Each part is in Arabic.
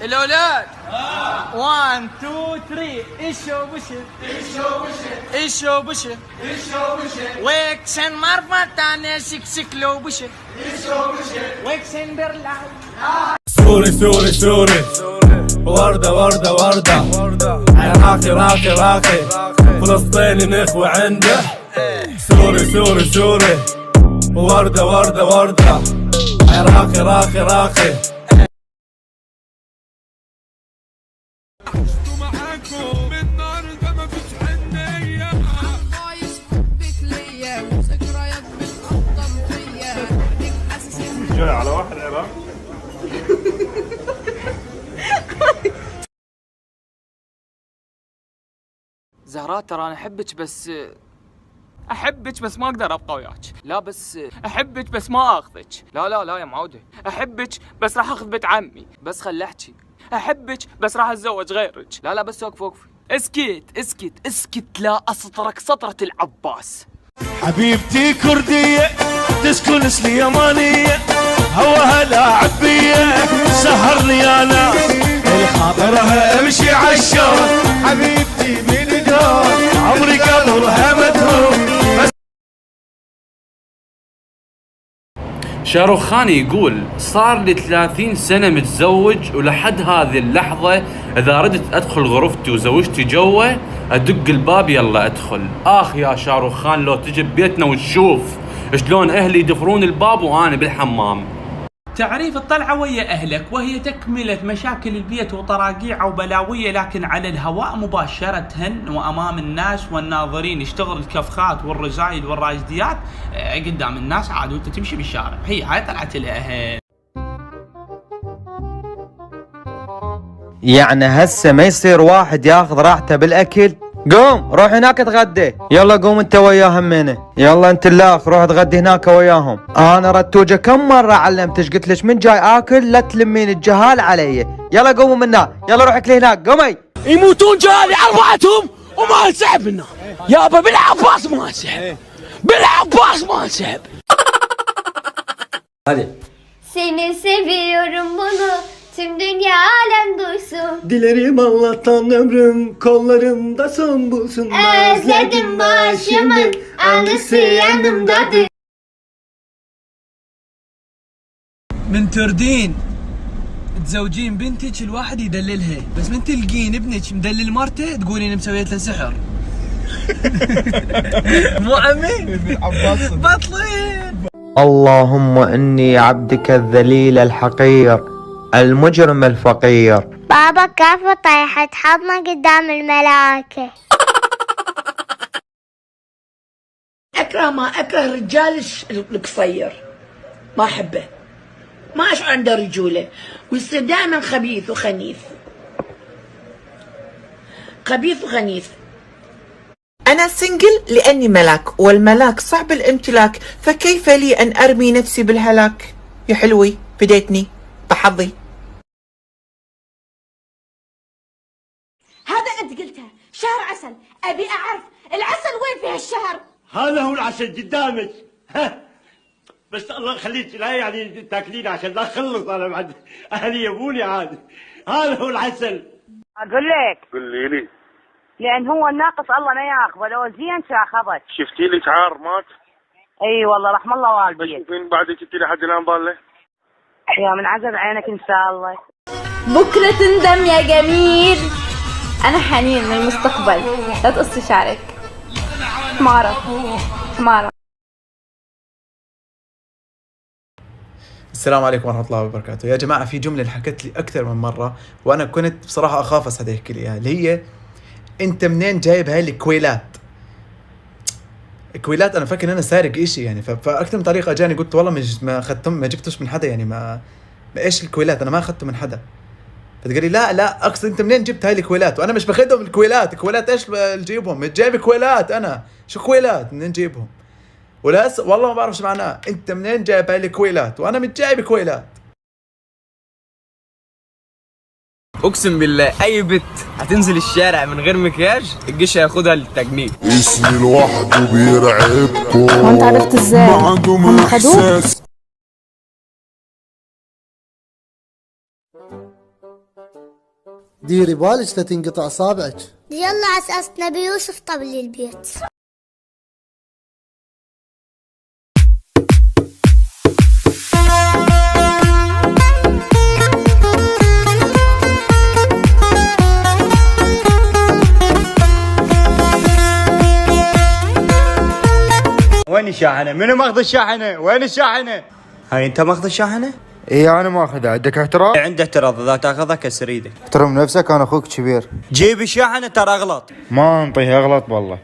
الأولاد 1 2 3 إيشو بوشي إيشو بوشي ويكسن مرفتان شكلو بوشي ويكسن برلاي سوري وردة راقي فلسطيني نخوة عنده سوري وردة راقي معاكم من نار ما فيش حنية عايش حبك ليا وذكريات بتقطم فيا جاي على واحد عراق زهراء ترى انا احبك بس ما اقدر ابقى وياك. لا بس احبك بس ما اخذك. لا يا معوده، احبك بس راح اخذ بنت عمي. بس خل احكي. احبك بس راح اتزوج غيرك. لا بس وقفي. اسكت لا اسطرك سطرة العباس. حبيبتي كردية تسكن سليمانية هواها لاعبية سهرني انا الخاطرها امشي عالشوط حبيبتي من دون عمري قبلها مدهون. شاروخان يقول صار لي 30 سنة متزوج ولحد هذه اللحظة إذا ردت أدخل غرفتي وزوجتي جوا أدق الباب يلا أدخل. يا شاروخان لو تجي بيتنا وتشوف شلون أهلي يدفرون الباب وأنا بالحمام. تعريف الطلعة ويا أهلك وهي تكملة مشاكل البيت وطراقيع وبلاوية، لكن على الهواء مباشرة وأمام الناس والناظرين. يشتغل الكفخات والرزايد والراجديات قدام الناس عاد وانت تمشي بالشارع. هاي طلعت الأهل. يعني هسه ما يصير واحد ياخذ راحته بالاكل؟ قوم روح هناك اتغدى. يلا قوم انت وياهم منه. يلا انت الاخ روح اتغدى هناك وياهم. انا رتوجه كم مره علمتش قلت لك من جاي اكل لا تلمين الجهال علي. يلا قوموا منا، يلا روح اكلي هناك. قومي يموتون جهالي اربعتهم وما انسحب منا يابا. بالعباس ما انسحب، بالعباس ما انسحب. hadi. Seni seviyorum bunu tüm dünya alem duysun. Dilerim Allah'tan ömrüm kollarımda son bulsun. Özledim başımın anısı yanımdadır. من تردين تزوجين بنتك الواحد يدللها، بس من تلقين ابنك مدلل مرته تقولين مسويت له سحر. مو عمي؟ بطلين. اللهم اني عبدك الذليل الحقير المجرم الفقير. بابا كيف طيحت حظنا قدام الملائكة. أكره الرجال القصير، ما أحبه، ما أشعر عنده رجولة ويصير دائما خبيث وخنيث. أنا سنجل لأني ملاك، والملاك صعب الامتلاك، فكيف لي أن أرمي نفسي بالهلاك؟ يا حلوي فديتني بحظي. هذا أنت قلتها شهر عسل، أبي أعرف العسل وين في هالشهر. هذا هو العسل قدامك. بس الله يخليك لا يعني تاكلين عشان لا اخلص انا بعد اهلي يبوني عاد. هذا هو العسل. اقول لك قولي لي. لان هو الناقص الله ما ياخذه، لو زين شاخذك. شفتي لي شعار مات؟ اي والله رحم الله والديك. بس فين بعد جبتي لي حد الان بالله؟ يا من عزب عينك ان شاء الله. بكرة تندم يا جميل. أنا حنين من المستقبل، لا تقصي شعرك. حمارة. السلام عليكم ورحمة الله وبركاته. يا جماعة في جملة حكت لي أكثر من مرة وأنا كنت بصراحة أخاف أسعد يحكي لي إياها، اللي هي أنت منين جايب هاي الكويلات؟ الكويلات أنا فاكر إن أنا سارق إشي يعني، فأكثر من طريقة أجاني قلت والله ما جبتوش من حدا يعني، ما إيش الكويلات؟ أنا ما أخذته من حدا. فتقول لي لا أقصد أنت منين جبت هاي الكويلات؟ وأنا مش باخذهم الكويلات. الكويلات إيش جيبهم؟ جايب كويلات أنا، شو كويلات؟ منين جيبهم؟ ولا والله ما بعرف شو معناه. انت منين جايب هاي الكويلات وانا مش جايب كويلات؟ اقسم بالله اي بنت هتنزل الشارع من غير مكياج الجيش هياخدها للتجنيد. اسمي لوحده بيرعبكم. وانت عرفت ازاي؟ ما عندهم احساس. ديري بالك لا تنقطع اصابعك. يلا على اساس نبي يوسف طبل البيت. وين الشاحنة؟ منو ماخذ الشاحنة؟ وين الشاحنة؟ هاي انت ماخذ الشاحنة؟ اي انا ماخذها، عندك اعتراض؟ عنده اعتراض، اذا تاخذها كسر ايدك. احترم نفسك، انا اخوك كبير. جيب الشاحنة ترى اغلط. ما انطيه اغلط والله.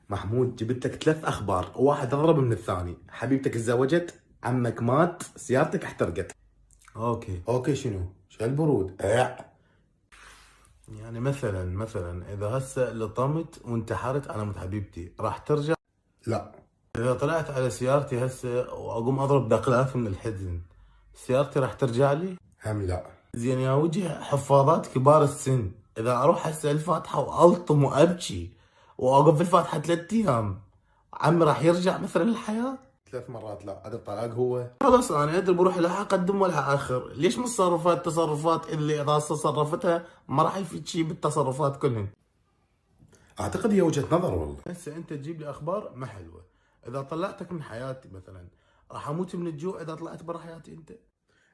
محمود جبت لك 3 اخبار، واحد اضرب من الثاني. حبيبتك تزوجت، عمك مات، سيارتك احترقت. اوكي شنو؟ شو البرود؟ يعني مثلا اذا هسه لطمت وانتحرت على مت حبيبتي راح ترجع؟ لا. اذا طلعت على سيارتي هسه واقوم اضرب دقلات من الحزن، سيارتي راح ترجع لي؟ هم لا. زين يا وجه حفاظات كبار السن، اذا اروح هسه الفاتحه والطم وابكي واوقف في الفاتحه 3 ايام، عمي راح يرجع مثلا للحياه؟ 3 مرات لا، هذا الطلاق هو خلاص. انا ادري بروح لها اقدم ولا اخر. ليش متصرفات تصرفات اللي اذا تصرفتها ما راح يفيد شيء بالتصرفات كلهن؟ اعتقد هي وجهه نظر والله. هسه انت تجيب لي اخبار ما حلوه، اذا طلعتك من حياتي مثلا راح اموت من الجوع اذا طلعت برا حياتي انت.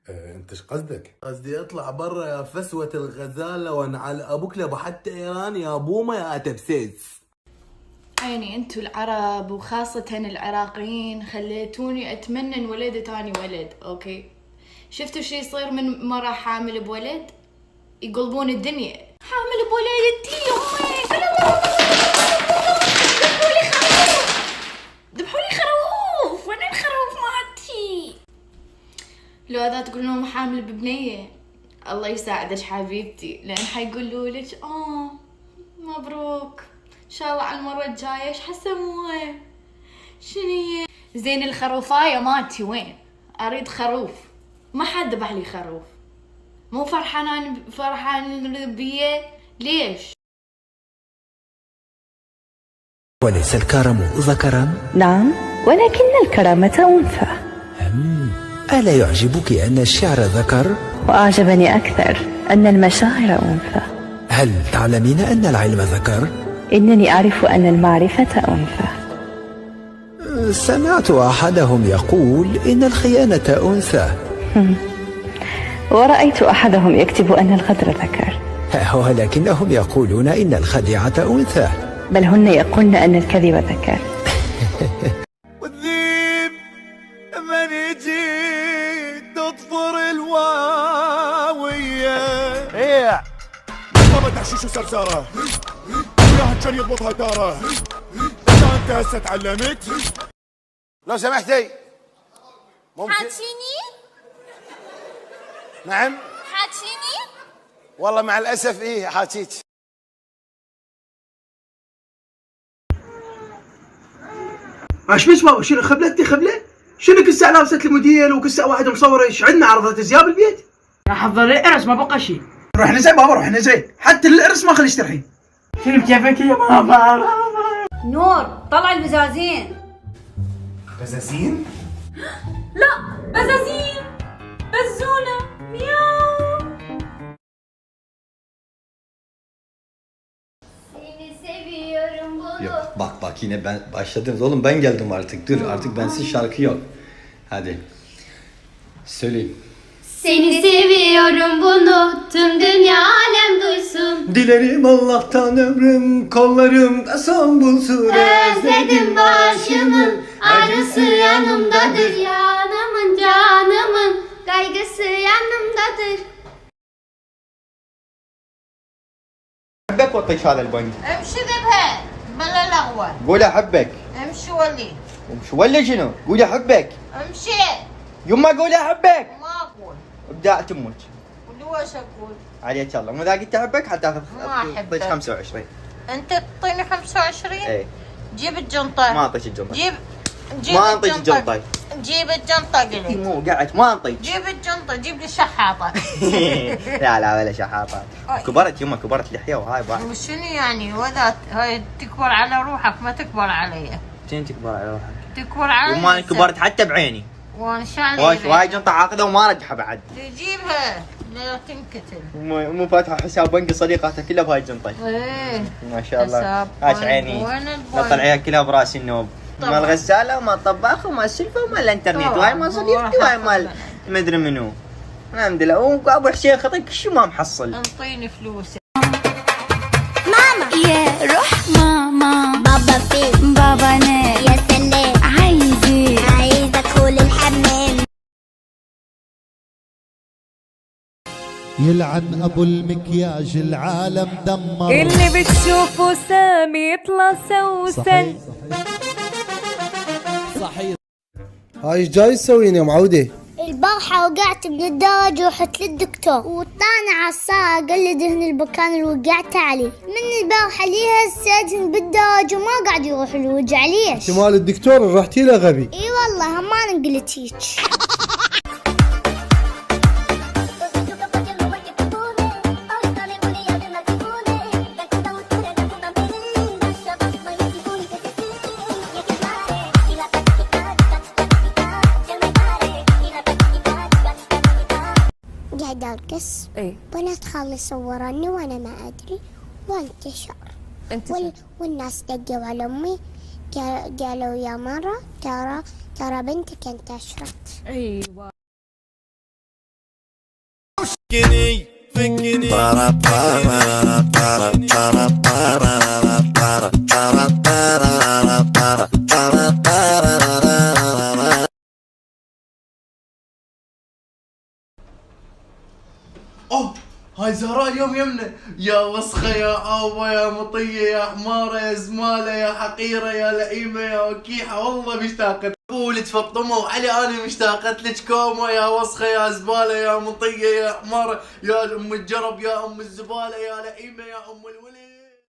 انت ايش قصدك؟ قصدي اطلع برا يا فسوه الغزاله وانعل ابوك لابو حتى ايران يا بومه يا تبسيس. يعني انتو العرب وخاصة العراقيين خليتوني اتمنى انولد تاني ولد. اوكي شفتوا شي يصير من مرة حامل بولد؟ يقلبون الدنيا. حامل بولد انتي يمي ذبحولي خروف. وين الخروف مالتي؟ لو اذا تقول لهم حامل ببنية الله يساعدك حبيبتي، لان حيقولوا لك مبروك ان شاء الله على المرة الجاية. ايش حسموها؟ شنو زين الخروفاية مالتي وين؟ اريد خروف. ما حد ذبح لي خروف. مو فرحان بيه ليش؟ وليس الكرم ذكرا؟ نعم، ولكن الكرامة أنثى. ألا يعجبك أن الشعر ذكر؟ وأعجبني أكثر أن المشاعر أنثى. هل تعلمين أن العلم ذكر؟ إنني أعرف أن المعرفة أنثى. سمعت أحدهم يقول إن الخيانة أنثى. ورأيت أحدهم يكتب أن الغدر ذكر. ولكنهم يقولون إن الخديعة أنثى. بل هن يقولن أن الكذب ذكر. والذيب من يجي تطفر الواوية. ايه ضربت حشيش وسرسارة وياها كان يضبطها تارة. انت هسه تعلمت؟ لو سمحتي ممكن حاتشيني؟ نعم حاتشيني؟ والله مع الاسف ايه حاكيك. ايش بس بابا؟ شنو خبلتي خبله؟ شنو كل ساعه لابسه الموديل وكل ساعه واحد مصور؟ ايش عندنا عرضات ازياء بالبيت؟ يا حضر الارس ما بقى شيء. روح نزين بابا روح نزين، حتى الارس ما خليش ترحين. شنو بكيفك يا بابا؟ نور طلع البزازين. بزازين؟ لا بزازين بزونة مياو. Seni seviyorum bunu. Yok bak yine ben başladınız oğlum, ben geldim artık. Dur artık bensiz şarkı yok. Hadi. Söyleyin. Seni seviyorum bunu tüm dünya alem duysun. Dilerim Allah'tan ömrüm kollarımda son bulsun. Özledim başımın ağrısı yanımdadır. Yanımın canımın kaygısı yanımdadır. احبك واعطيك هذا البنك. امشي ذبها بلا لغوة. قول احبك. امشي ولي. وش ولا شنو؟ قول احبك. امشي. يما قول احبك. ما اقول. ابداع تمك. قولي وش اقول. عليك الله، مو اذا قلت احبك حتاخذ ما احبك. 25. انت تعطيني 25؟ ايه. جيب الجنطة. ما اعطيك الجنطة. جيب ما اعطيك الجنطة. جيب الجنطة قلت. مو قعدت ما اعطيك. جيب الجنطة، جيب لي شحاطة. لا لا ولا شحاطات. كبرت يما، كبرت لحية وهاي باع. وشنو يعني؟ وذا هاي تكبر على روحك ما تكبر علي. شنو تكبر على روحك؟ تكبر عيني وما كبرت حتى بعيني. وانا شعلي وايد جنطة عاقدة وما رجحها بعد. تجيبها لا تنكتل. مو فاتحة حساب بنك صديقاتها كلها بهاي الجنطة. ايه ما شاء الله. عاش عيني. وين البنك؟ نطلعيها كلها براس النوب. ما الغسالة وما الطباخ وما السلفة وما الانترنت وهاي ما صديقتي وهاي مال مدري منو. الحمد لله. وابو حسين خطيك شو ما محصل. انطيني فلوس. ماما يا روح ماما بابا فين بابا نام يا سلام عايزة كل الحمام. يلعن ابو المكياج العالم دمر اللي بتشوفه سامي يطلع سوسن. صحيح. هاي ايش جاي تسوين يا معودة؟ البارحة وقعت من الدرج ورحت للدكتور وطلعني على الساعة قال لي دهن المكان اللي وقعت عليه. من البارحة ليها استأذن بالدرج وما قاعد يروح الوجع. ليش؟ احتمال الدكتور اللي رحتي له غبي. اي والله ما نقلت هيك. قاعدة أرقص بنات خالي صورني وأنا ما أدري وانتشر. والناس دقوا على أمي قالوا يا مرة ترى بنتك انتشرت. ايوه. فكني هاي زهراء اليوم يمنا. يا وسخة يا آوة يا مطية يا حمارة يا زمالة يا حقيرة يا لئيمة يا وكيحة. والله مشتاقة ولد فطمة وعلي أنا مشتاقت لك كومة. يا وسخة يا زبالة يا مطية يا حمارة يا أم الجرب يا أم الزبالة يا لئيمة يا أم الولد.